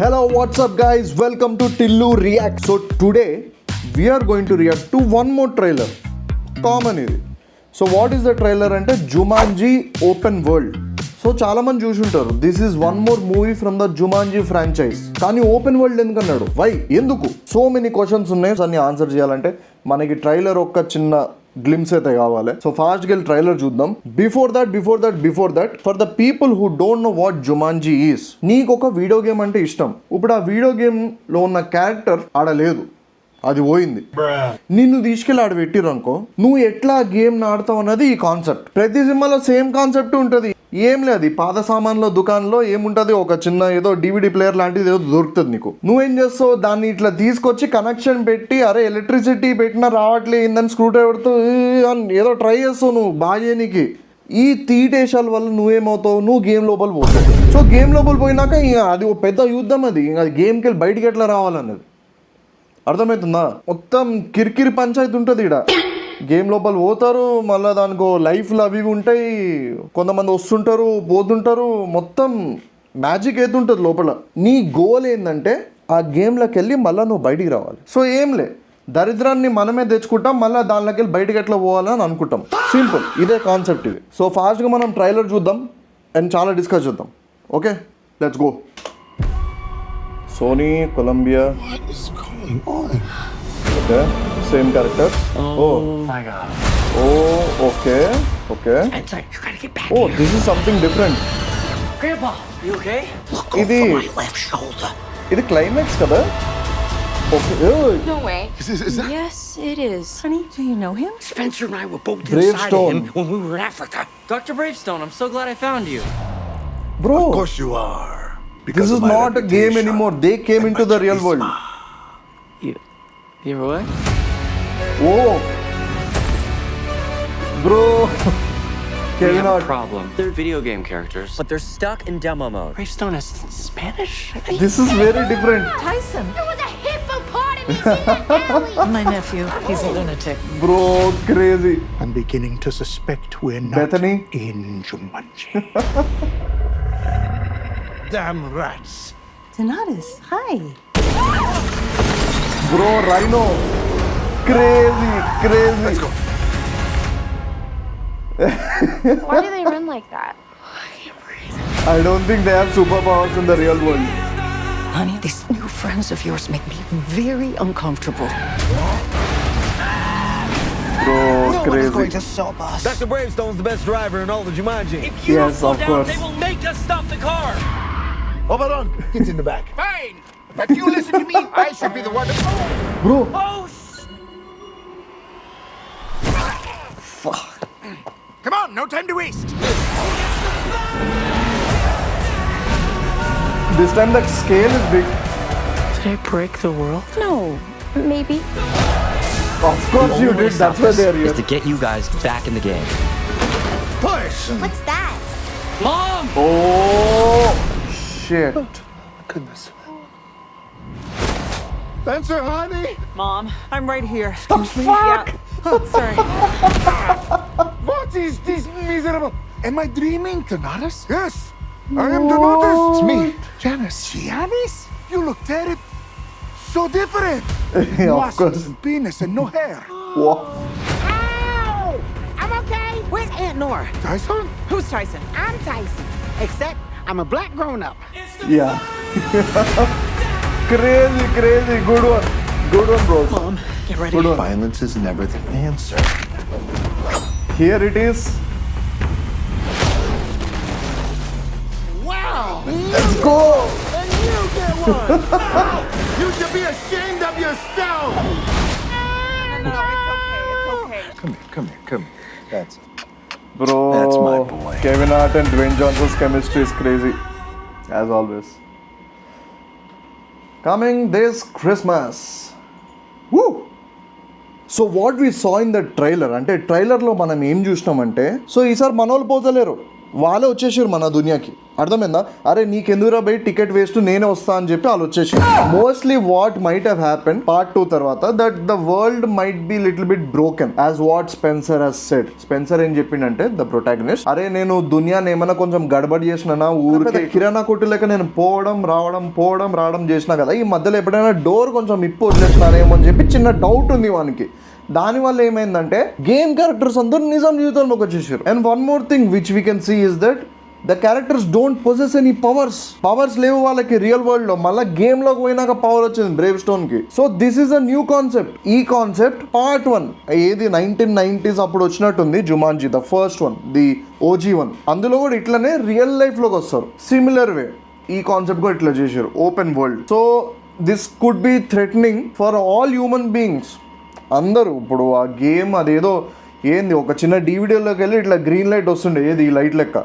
Hello, what's up guys? Welcome to Tillu React. So today we are going to react to one more trailer. Common ఇది. So what is the trailer అంటే Jumanji Open World. So చాలా మంది చూసుంటారు this is one more movie from the Jumanji franchise. కానీ open world ఎందుకన్నాడు? Why, ఎందుకు? So many questions ఉన్నాయి. దాన్ని answer చేయాలంటే మనకి ట్రైలర్ ఒక్క చిన్న గ్లిమ్స్ అయితే కావాలి. సో ఫాస్ట్ గా ట్రైలర్ చూద్దాం. Before that for the people who don't know what Jumanji is, నీకు ఒక వీడియో గేమ్ అంటే ఇష్టం. ఇప్పుడు ఆ వీడియో గేమ్ లో ఉన్న క్యారెక్టర్ ఆడలేదు, అది పోయింది. నిన్ను తీసుకెళ్ళి ఆడ పెట్టిరు అనుకో, నువ్వు ఎట్లా గేమ్ ఆడతావు అన్నది ఈ కాన్సెప్ట్. ప్రతి సినిమాలో సేమ్ కాన్సెప్ట్ ఉంటుంది. ఏం లేదు, పాత సామాన్ల దుకాణంలో ఏముంటది, ఒక చిన్న ఏదో డివిడి ప్లేయర్ లాంటిది ఏదో దొరుకుతుంది నీకు. నువ్వేం చేస్తావు, దాన్ని ఇట్లా తీసుకొచ్చి కనెక్షన్ పెట్టి అరే ఎలక్ట్రిసిటీ పెట్టినా రావట్లే ఏందని స్క్రూ డ్రైవర్తో ఏదో ట్రై చేస్తావు నువ్వు బాగేనికి. ఈ తీటేషాల వల్ల నువ్వేమవుతావు, నువ్వు గేమ్ లోపల పోతావు. సో గేమ్ లోపల పోయినాక ఇక అది ఒక పెద్ద యుద్ధం. అది అది గేమ్కి వెళ్ళి బయటికి ఎట్లా రావాలన్నది అర్థమవుతుందా? మొత్తం కిరికిరి పంచాయతీ ఉంటుంది ఇక్కడ. గేమ్ లోపల పోతారు, మళ్ళీ దానికో లైఫ్లు అవి ఉంటాయి, కొంతమంది వస్తుంటారు పోతుంటారు, మొత్తం మ్యాజిక్ అయితే ఉంటుంది లోపల. నీ గోల్ ఏంటంటే ఆ గేమ్లోకి వెళ్ళి మళ్ళీ నువ్వు బయటికి రావాలి. సో ఏం లే, దరిద్రాన్ని మనమే తెచ్చుకుంటాం, మళ్ళీ దానిలోకి వెళ్ళి బయటికి ఎట్లా పోవాలని అనుకుంటాం. సింపుల్, ఇదే కాన్సెప్ట్ ఇది. సో ఫాస్ట్గా మనం ట్రైలర్ చూద్దాం అండ్ చాలా డిస్కస్ చేద్దాం. Okay, let's go. Sony Columbia, okay, same character. Oh my god. Oh, okay. Spencer, you gotta get back Oh, here. this is something different. Grandpa, you okay? Look Idi- over my left shoulder. ఇది climax కదా? Okay. No way. Is that? Yes, it is. Honey, do you know him? Spencer and I were both Bravestone. inside of him when we were in Africa. Dr. Bravestone, I'm so glad I found you. Bro, Of course you are. this Because is of my not a game reputation anymore. They came and into my the real world. charisma. You ever what? Oh, bro. We Kevin have a Hart. problem. They're video game characters. But they're stuck in demo mode. Bravestone is Spanish, I think. This is very different. Tyson. There was a hippopotamus in the alley. My nephew. He's a lunatic. Bro, crazy. I'm beginning to suspect we're not Bethany? in Jumanji. Damn rats. Donatus, hi. Bro, Rhino. Crazy. Let's go. Why do they run like that? I don't think they have superpowers in the real world. Honey, these new friends of yours make me very uncomfortable. Bro, crazy. stop us. Dr. Bravestone's the best driver in all of Jumanji. If you Yes, don't slow of down, course. they will make us stop the car. Oberon, get in the back. Fine, but you listen to me. I should be the one to. Bro, Oh, Come on, no time to waste. this time the scale is big. Did I break the world? No. Maybe. Of course you did. That's why they are Is here. to get you guys back in the game. Push. What's that? Mom! Oh, shit. Goodness. Spencer, honey. Mom, I'm right here. Excuse me? Yeah. Oh, sorry. What is this miserable? Am I dreaming, Donatus? Yes, I am Donatus. It's me, Janice. Janice? You look terrible. So different. Yeah, of Muscles course. and penis and no hair. Wow. Ow! I'm okay. Where's Aunt Nora? Tyson? Who's Tyson? I'm Tyson. Except I'm a black grown-up. Yeah. Crazy. Good one, bros. Mom, get ready. Good one. Violence is never the answer. Here it is. Wow. Let's go. And you get one. You should be ashamed of yourself. Come here. That's Bro, That's my boy. Kevin Hart and Dwayne Johnson's chemistry is crazy, as always. Coming this Christmas. Woo! So what we saw in the trailer అంటే ట్రైలర్లో మనం ఏం చూసినామంటే, so ఈసారి మనోళ్ళు పోతలేరు, వాళ్ళే వచ్చేసారు మన దునియాకి. అర్థమైందా? అరే నీకెందుకురా బై టికెట్ వేస్ట్, నేనే వస్తా అని చెప్పి వాళ్ళు వచ్చేసి. Mostly what might have happen part 2 తర్వాత that the world might be little bit broken as what Spencer has said. Spencer ఏం చెప్పిండంటే ద ప్రొటాగనిస్ట్, అరే నేను దునియాని ఏమైనా కొంచెం గడబడి చేసినా, ఊరికే కిరాణా కొట్టు లెక్క నేను పోవడం రావడం చేసినా కదా, ఈ మధ్యలో ఎప్పుడైనా డోర్ కొంచెం ఇప్పు వదిలేసినారేమో అని చెప్పి చిన్న డౌట్ ఉంది వానికి. దానివల్ల ఏమైందంటే గేమ్ క్యారెక్టర్స్ అందరూ నిజం జీవితంలోకి వచ్చేసారు. And one more thing which we can see is that the characters don't possess any powers లేవు వాళ్ళకి రియల్ వరల్డ్ లో. మళ్ళీ గేమ్ లోకి పోయినాక పవర్ వచ్చింది బ్రేవ్ స్టోన్ కి. So this is a new concept. ఈ కాన్సెప్ట్ పార్ట్ 1 ఏది 1990s అప్పుడు వచ్చినట్టుంది, Jumanji the first one, the OG one. అందులో కూడా ఇట్లనే రియల్ లైఫ్ లోకి వస్తారు. సిమిలర్ వే ఈ కాన్సెప్ట్ కూడా ఇట్లా చేశారు, open world. So this could be threatening for all human beings. అందరూ ఇప్పుడు ఆ గేమ్ అదేదో ఏంది ఒక చిన్న డివిడీలోకి వెళ్ళి ఇట్లా గ్రీన్ లైట్ వస్తుండే, ఏది ఈ లైట్ లెక్క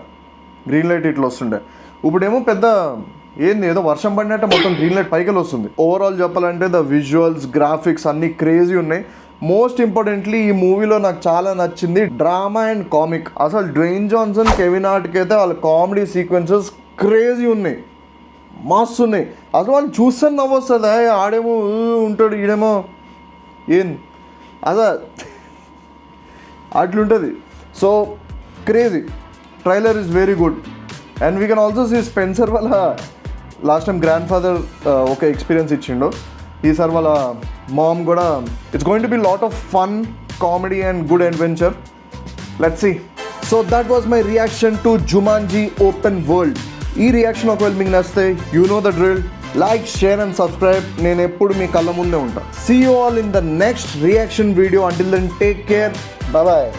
గ్రీన్ లైట్ ఇట్లా వస్తుండే. ఇప్పుడేమో పెద్ద ఏంది ఏదో వర్షం పడినట్టే మొత్తం గ్రీన్ లైట్ పైకి వస్తుంది. ఓవరాల్ చెప్పాలంటే ద విజువల్స్, గ్రాఫిక్స్ అన్నీ క్రేజీ ఉన్నాయి. మోస్ట్ ఇంపార్టెంట్లీ ఈ మూవీలో నాకు చాలా నచ్చింది డ్రామా అండ్ కామిక్. అసలు డ్వేన్ జాన్సన్, కెవిన్ హార్ట్కి అయితే వాళ్ళ కామెడీ సీక్వెన్సెస్ క్రేజీ ఉన్నాయి, మస్తు ఉన్నాయి. అసలు వాళ్ళు చూస్తే నవ్వు వస్తుంది. ఆడేమో ఉంటాడు, ఈడేమో ఏంది అదా అట్లుంటుంది. So crazy trailer is very good. And we can also see Spencer వాళ్ళ లాస్ట్ టైం గ్రాండ్ ఫాదర్ ఒక ఎక్స్పీరియన్స్ ఇచ్చిండు, ఈసారి వాళ్ళ మామ్ కూడా. It's going to be lot of fun, comedy and good adventure. Let's see. So that was my reaction to Jumanji open world. ఈ reaction ఒకవేళ మీకు నచ్చితే you know the drill, like, share and subscribe. నేను ఎప్పుడు మీ కళ్ళ ముందే ఉంటాను. See you all in the next reaction video. Until then take care, bye.